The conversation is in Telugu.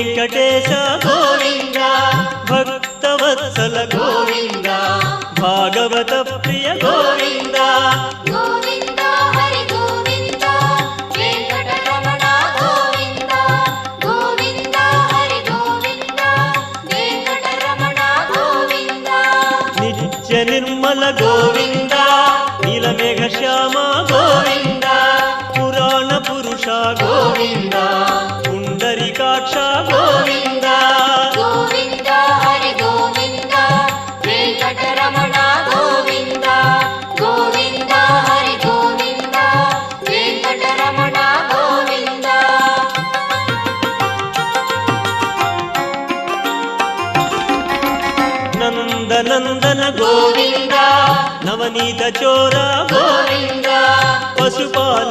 వెంకటేశ గోవింద భక్తవత్సల గోవింద భాగవత ప్రియ గోవింద గోవింద హరి గోవింద వెంకటరమణ గోవింద గోవింద హరి గోవింద వెంకటరమణ గోవింద నిత్య నిర్మల గోవింద నీలమేఘ శ్యామ గోవింద పురాణ పురుష గోవింద పుండరీకాక్ష గోవింద గోవింద హరి గోవింద వెంకటరమణ గోవింద గోవింద హరి గోవింద వెంకటరమణ గోవింద నందనందన గోవింద నవనీత చోర గోవింద పశుపాల